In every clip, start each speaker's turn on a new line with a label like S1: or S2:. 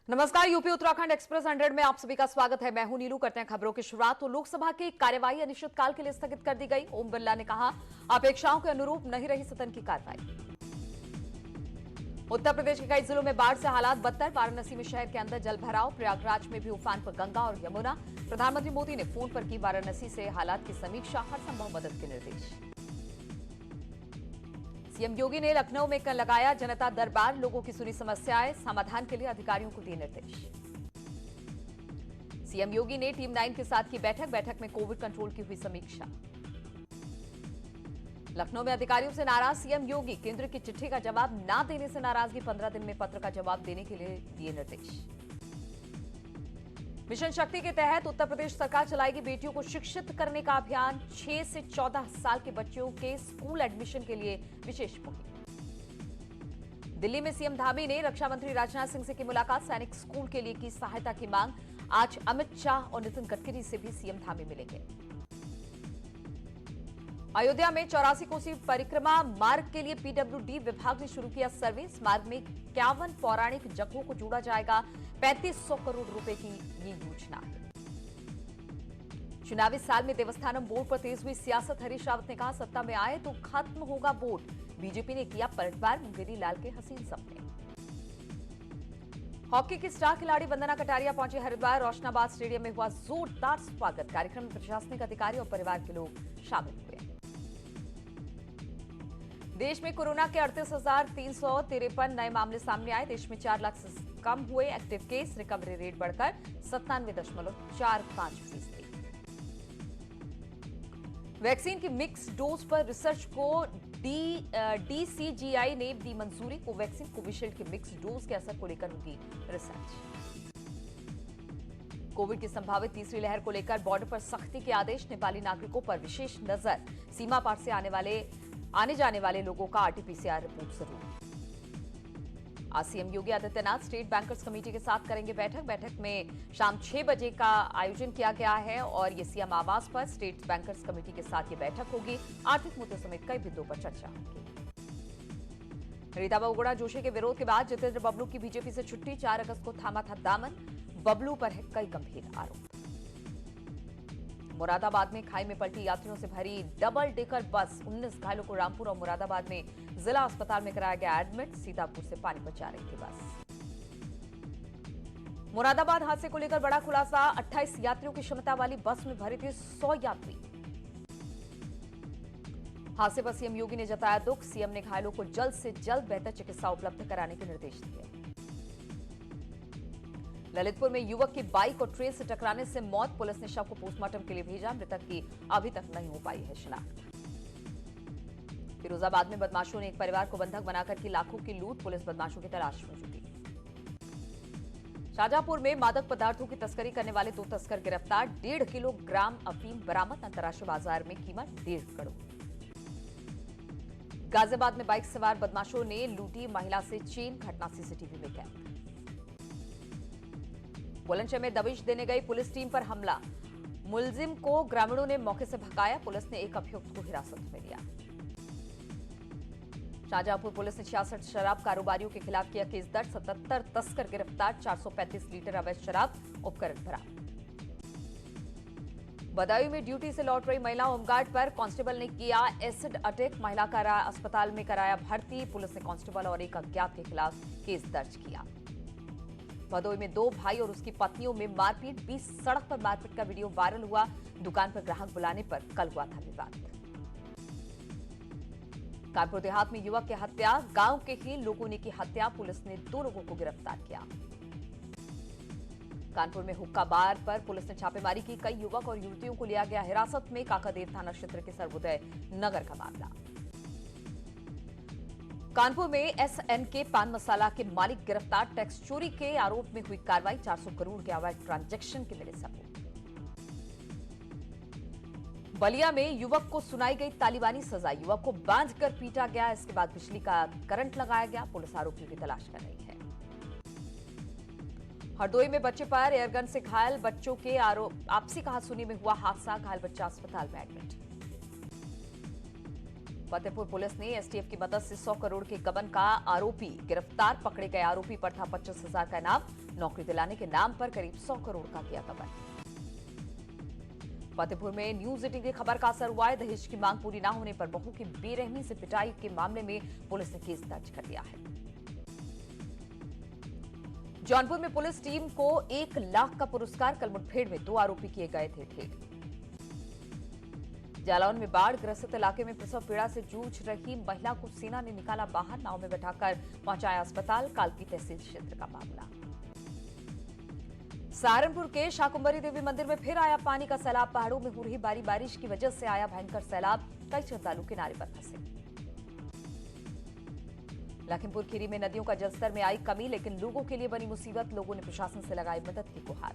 S1: नमस्कार, UP Uttarakhand express 100 में आप सभी का स्वागत है। मैं हूं नीलू। करते हैं खबरों की शुरुआत। तो लोकसभा की कार्यवाही अनिश्चितकाल के लिए स्थगित कर दी गई। ओम बिरला ने कहा, अपेक्षाओं के अनुरूप नहीं रही सदन की कार्रवाई। उत्तर प्रदेश के कई जिलों में बाढ़ से हालात बदतर। वाराणसी में शहर के अंदर जल भराव, प्रयागराज में भी उफान पर गंगा और यमुना। प्रधानमंत्री मोदी ने फोन पर की वाराणसी से हालात की समीक्षा, हर संभव मदद के निर्देश। सीएम योगी ने लखनऊ में कल लगाया जनता दरबार, लोगों की सुनी समस्याएं, समाधान के लिए अधिकारियों को दिए निर्देश। सीएम योगी ने टीम 9 के साथ की बैठक में कोविड कंट्रोल की हुई समीक्षा। लखनऊ में अधिकारियों से नाराज सीएम योगी, केंद्र की चिट्ठी का जवाब न देने से नाराजगी, 15 दिन में पत्र का जवाब देने के लिए दिए निर्देश। मिशन शक्ति के तहत उत्तर प्रदेश सरकार चलाएगी बेटियों को शिक्षित करने का अभियान। 6 से 14 साल के बच्चों के स्कूल एडमिशन के लिए विशेष मुहिम। दिल्ली में सीएम धामी ने रक्षा मंत्री राजनाथ सिंह से की मुलाकात, सैनिक स्कूल के लिए की सहायता की मांग। आज अमित शाह और नितिन गडकरी से भी सीएम धामी मिलेंगे। अयोध्या में 84 कोसी परिक्रमा मार्ग के लिए पीडब्ल्यूडी विभाग ने शुरू किया सर्वे। इस मार्ग में 51 पौराणिक जगहों को जोड़ा जाएगा। 3500 करोड़ रुपए की ये योजना है। चुनावी साल में देवस्थानम बोर्ड पर तेज हुई सियासत। हरीश रावत ने कहा, सत्ता में आए तो खत्म होगा बोर्ड। बीजेपी ने किया पलटवार, मुंगेरी लाल के हसीन सपने। हॉकी की स्टार खिलाड़ी वंदना कटारिया पहुंची हरिद्वार। रोशनाबाद स्टेडियम में हुआ जोरदार स्वागत। कार्यक्रम में प्रशासनिक अधिकारी और परिवार के लोग शामिल हुए। देश में कोरोना के 38,353 नए मामले सामने आए। देश में 4 लाख से कम हुए एक्टिव केस। रिकवरी रेट बढ़कर 97.45%। वैक्सीन की मिक्स डोज पर रिसर्च को डीसीजीआई ने दी मंजूरी। कोवैक्सीन कोविशील्ड के मिक्स डोज के असर को लेकर होगी रिसर्च। कोविड की संभावित तीसरी लहर को लेकर बॉर्डर पर सख्ती के आदेश। नेपाली नागरिकों पर विशेष नजर। सीमा पार से आने जाने वाले लोगों का आरटीपीसीआर रिपोर्ट जरूर। आज CM Yogi Adityanath state bankers committee के साथ करेंगे बैठक में शाम 6 बजे का आयोजन किया गया है और ये सीएम आवास पर स्टेट बैंकर्स कमेटी के साथ ये बैठक होगी। आर्थिक मुद्दों समेत कई मुद्दों पर चर्चा होगी। रीता बहुगुणा जोशी के विरोध के बाद जितेंद्र बबलू की बीजेपी से छुट्टी। 4 अगस्त को थामा था दामन। बबलू पर है कई गंभीर आरोप। मुरादाबाद में खाई में पलटी यात्रियों से भरी डबल डेकर बस। 19 घायलों को रामपुर और मुरादाबाद में जिला अस्पताल में कराया गया एडमिट। सीतापुर से पानीपत जा रही थी बस। मुरादाबाद हादसे को लेकर बड़ा खुलासा। 28 यात्रियों की क्षमता वाली बस में भरे थे 100 यात्री। हादसे पर सीएम योगी ने जताया दुख। सीएम ने घायलों को जल्द से जल्द बेहतर चिकित्सा उपलब्ध कराने के निर्देश दिए। ललितपुर में युवक की बाइक और ट्रेन से टकराने से मौत। पुलिस ने शव को पोस्टमार्टम के लिए भेजा। मृतक की अभी तक नहीं हो पाई है शिनाख्त। फिरोजाबाद में बदमाशों ने एक परिवार को बंधक बनाकर की लाखों की लूट। पुलिस बदमाशों की तलाश में जुटी। शाहजहांपुर में मादक पदार्थों की तस्करी करने वाले 2 तस्कर गिरफ्तार। 1.5 किलोग्राम अफीम बरामद। अंतर्राष्ट्रीय बाजार में कीमत 1.5 करोड़। गाजियाबाद में बाइक सवार बदमाशों ने लूटी महिला से चेन। घटना सीसीटीवी में कैद। बुलंदशहर में दबिश देने गई पुलिस टीम पर हमला। मुलजिम को ग्रामीणों ने मौके से भगाया। पुलिस ने एक अभियुक्त को हिरासत में लिया। शाहजहांपुर पुलिस ने 66 शराब कारोबारियों के खिलाफ किया केस दर्ज। 77 तस्कर गिरफ्तार। 435 लीटर अवैध शराब, उपकरण बरामद। बदायूं में ड्यूटी से लौट रही महिला होमगार्ड पर कांस्टेबल ने किया एसिड अटैक। महिला का अस्पताल में कराया भर्ती। पुलिस ने कांस्टेबल और एक अज्ञात के खिलाफ केस दर्ज किया। भदोई में 2 भाई और उसकी पत्नियों में मारपीट। 20 सड़क पर मारपीट का वीडियो वायरल हुआ। दुकान पर ग्राहक बुलाने पर कल हुआ था विवाद। कानपुर देहात में युवक की हत्या। गांव के ही लोगों ने की हत्या। पुलिस ने 2 लोगों को गिरफ्तार किया। कानपुर में हुक्का बार पर पुलिस ने छापेमारी की। कई युवक और युवतियों को लिया गया हिरासत में। काकादेव थाना क्षेत्र के सर्वोदय नगर का मामला। कानपुर में एसएनके पान मसाला के मालिक गिरफ्तार। टैक्स चोरी के आरोप में हुई कार्रवाई। 400 करोड़ के अवैध ट्रांजैक्शन के मिले सबूत। बलिया में युवक को सुनाई गई तालिबानी सजा। युवक को बांधकर पीटा गया। इसके बाद बिजली का करंट लगाया गया। पुलिस आरोपियों की तलाश कर रही है। हरदोई में बच्चे पर एयरगन से घायल। बच्चों के आपसी कहासुनी में हुआ हादसा। घायल बच्चा अस्पताल में एडमिट। फतेहपुर पुलिस ने एसटीएफ की मदद से 100 करोड़ के गबन का आरोपी गिरफ्तार। पकड़े गए आरोपी पर था 25,000 का इनाम। नौकरी दिलाने के नाम पर करीब 100 करोड़ का किया गबन। फतेहपुर में न्यूज 18 की खबर का असर हुआ है। दहेज की मांग पूरी न होने पर बहू की बेरहमी से पिटाई के मामले में पुलिस ने केस दर्ज कर लिया है। जौनपुर में पुलिस टीम को 1 लाख का पुरस्कार। कल मुठभेड़ में 2 आरोपी किए गए थे ढेर। जालौन में बाढ़ ग्रसित इलाके में प्रसव पीड़ा से जूझ रही महिला को सेना ने निकाला बाहर। नाव में बैठाकर पहुंचाया अस्पताल। कालपी तहसील क्षेत्र का मामला। सहारनपुर के शाकुंभरी देवी मंदिर में फिर आया पानी का सैलाब। पहाड़ों में हो रही भारी बारिश की वजह से आया भयंकर सैलाब। कई श्रद्धालु किनारे पर फंसे। लखीमपुर खीरी में नदियों का जलस्तर में आई कमी, लेकिन लोगों के लिए बनी मुसीबत। लोगों ने प्रशासन से लगाई मदद की गुहार।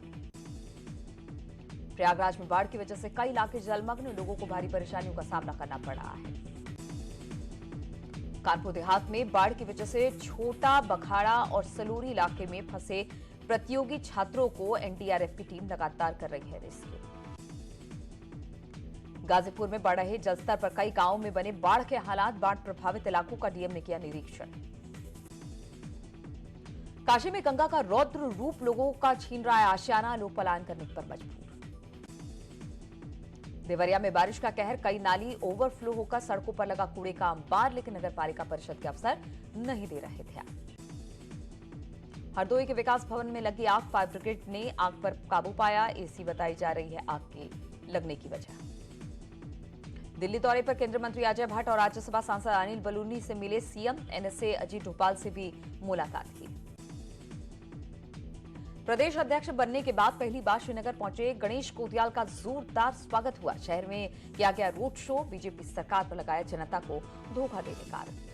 S1: प्रयागराज में बाढ़ की वजह से कई इलाके जलमग्न। लोगों को भारी परेशानियों का सामना करना पड़ रहा है। कानपुर देहात में बाढ़ की वजह से छोटा बखाड़ा और सलोरी इलाके में फंसे प्रतियोगी छात्रों को एनडीआरएफ की टीम लगातार कर रही है रेस्क्यू। गाजीपुर में बढ़ रहे जलस्तर पर कई गांवों में बने बाढ़ के हालात। बाढ़ प्रभावित इलाकों का डीएम ने किया निरीक्षण। काशी में गंगा का रौद्र रूप लोगों का छीन रहा है आशियाना। लोग पलायन करने पर मजबूर। देवरिया में बारिश का कहर। कई नाली ओवरफ्लो होकर सड़कों पर लगा कूड़े का अंबार, लेकिन नगर पालिका परिषद के अफसर नहीं दे रहे ध्यान। हरदोई के विकास भवन में लगी आग। फायर ब्रिगेड ने आग पर काबू पाया। एसी बताई जा रही है आग के लगने की वजह। दिल्ली दौरे पर केंद्रीय मंत्री अजय भट्ट और राज्यसभा सांसद अनिल बलूनी से मिले सीएम। एनएसए अजीत डोभाल से भी मुलाकात की। प्रदेश अध्यक्ष बनने के बाद पहली बार श्रीनगर पहुंचे गणेश कोतियाल का जोरदार स्वागत हुआ। शहर में किया गया रोड शो। बीजेपी सरकार पर लगाया जनता को धोखा देने का आरोप।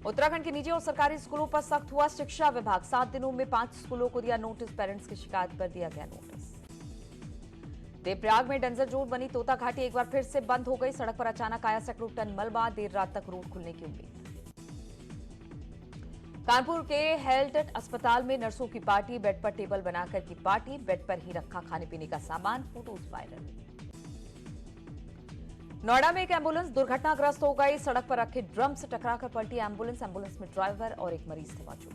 S1: उत्तराखंड के निजी और सरकारी स्कूलों पर सख्त हुआ शिक्षा विभाग। 7 दिनों में 5 स्कूलों को दिया नोटिस। पेरेंट्स की शिकायत पर दिया गया नोटिस। देवप्रयाग में डेंजर जोन बनी तोता घाटी एक बार फिर से बंद हो गई। सड़क पर अचानक आया सैकड़ों टन मलबा। देर रात तक रोड खुलने की उम्मीद। कानपुर के हेल्थ अस्पताल में नर्सों की पार्टी। बेड पर टेबल बनाकर की पार्टी। बेड पर ही रखा खाने पीने का सामान। Photos viral. नोएडा में एक एम्बुलेंस दुर्घटनाग्रस्त हो गई। सड़क पर रखे ड्रम से टकराकर पलटी एम्बुलेंस। एम्बुलेंस में ड्राइवर और एक मरीज थे मौजूद।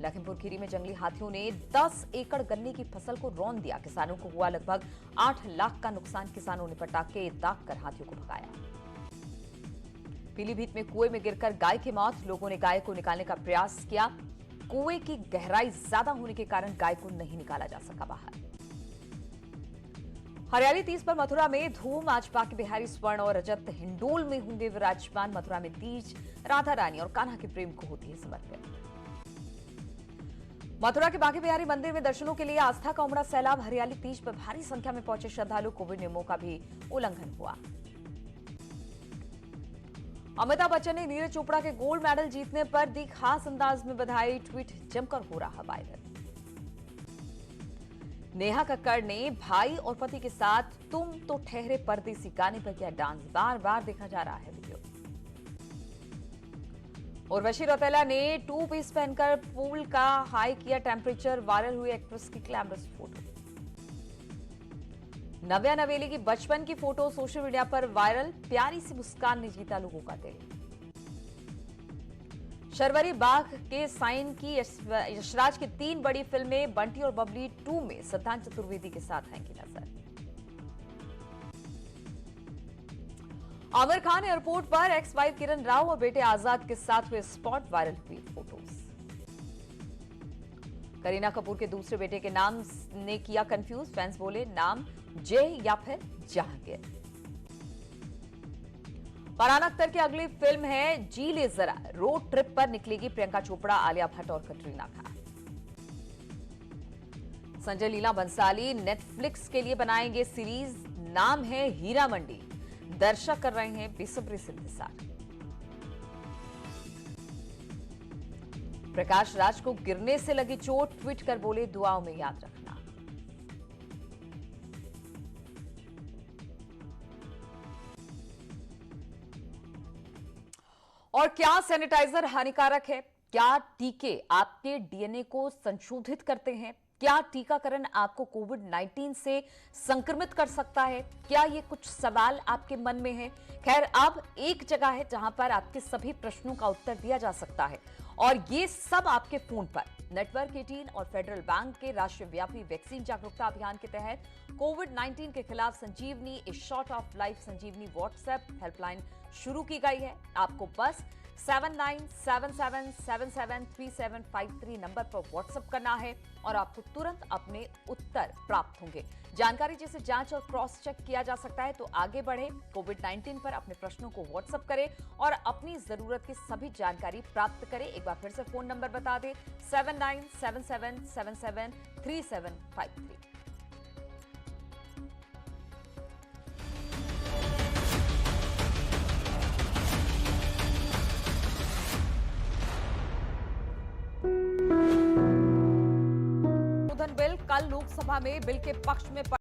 S1: लखीमपुर खीरी में जंगली हाथियों ने 10 एकड़ गन्ने की फसल को रौंद दिया। किसानों को हुआ लगभग 8 लाख का नुकसान। किसानों ने पटाखे दागकर हाथियों को भगाया। पीलीभीत में कुएं में गिरकर गाय की मौत। लोगों ने गाय को निकालने का प्रयास किया। कुएं की गहराई ज्यादा होने के कारण गाय को नहीं निकाला जा सका बाहर। हरियाली तीज पर मथुरा में धूम। आज बांके बिहारी स्वर्ण और रजत हिंडोल में होंगे विराजमान। मथुरा में तीज राधा रानी और कान्हा के प्रेम को होती है समर्पित। मथुरा के बांके बिहारी मंदिर में दर्शनों के लिए आस्था का उमड़ा सैलाब। हरियाली तीज पर भारी संख्या में पहुंचे श्रद्धालु। कोविड नियमों का भी उल्लंघन हुआ। अमिताभ बच्चन ने नीरज चोपड़ा के गोल्ड मेडल जीतने पर दी खास अंदाज में बधाई। ट्वीट जमकर हो रहा वायरल। नेहा कक्कड़ ने भाई और पति के साथ तुम तो ठहरे परदेसी गाने पर किया डांस। बार बार देखा जा रहा है वीडियो। उर्वशी रौतेला ने 2 पीस पहनकर पूल का हाई किया टेम्परेचर। वायरल हुई एक्ट्रेस की ग्लैमरस फोटो। नव्या नवेली की बचपन की फोटो सोशल मीडिया पर वायरल। प्यारी सी मुस्कान ने जीता लोगों का दिल। शर्वरी बाघ के साइन की यशराज की 3 बड़ी फिल्में। बंटी और बबली 2 में सिद्धांत चतुर्वेदी के साथ आएंगी नजर। आमिर खान एयरपोर्ट पर एक्स वाइफ किरण राव और बेटे आजाद के साथ हुए स्पॉट। वायरल हुई फोटोज। करीना कपूर के दूसरे बेटे के नाम ने किया कंफ्यूज। फैंस बोले नाम जय या फिर जहांगीर। फरहान अख्तर की अगली फिल्म है जी ले जरा। रोड ट्रिप पर निकलेगी प्रियंका चोपड़ा, आलिया भट्ट और कटरीना कैफ। संजय लीला बंसाली नेटफ्लिक्स के लिए बनाएंगे सीरीज। नाम है हीरा मंडी। दर्शक कर रहे हैं बेसब्री से इंतजार। प्रकाश राज को गिरने से लगी चोट। ट्वीट कर बोले दुआओं में याद रखना। और क्या सैनिटाइजर हानिकारक है? क्या टीके आपके डीएनए को संशोधित करते हैं? क्या टीकाकरण आपको कोविड-19 से संक्रमित कर सकता है? क्या ये कुछ सवाल आपके मन में हैं? खैर, अब एक जगह है जहां पर आपके सभी प्रश्नों का उत्तर दिया जा सकता है और ये सब आपके फोन पर। नेटवर्क 18 और फेडरल बैंक के राष्ट्रव्यापी वैक्सीन जागरूकता अभियान के तहत कोविड-19 के खिलाफ संजीवनी इस short of life Sanjeevani WhatsApp helpline शुरू की गई है। आपको बस 7977773753 नंबर पर व्हाट्सएप करना है और आपको तुरंत अपने उत्तर प्राप्त होंगे। जानकारी जैसे जांच और क्रॉस चेक किया जा सकता है, तो आगे बढ़े, कोविड-19 पर अपने प्रश्नों को व्हाट्सएप करें और अपनी जरूरत की सभी जानकारी प्राप्त करें। एक बार फिर से फोन नंबर बता दें, 7977773753। बिल कल लोकसभा में बिल के पक्ष में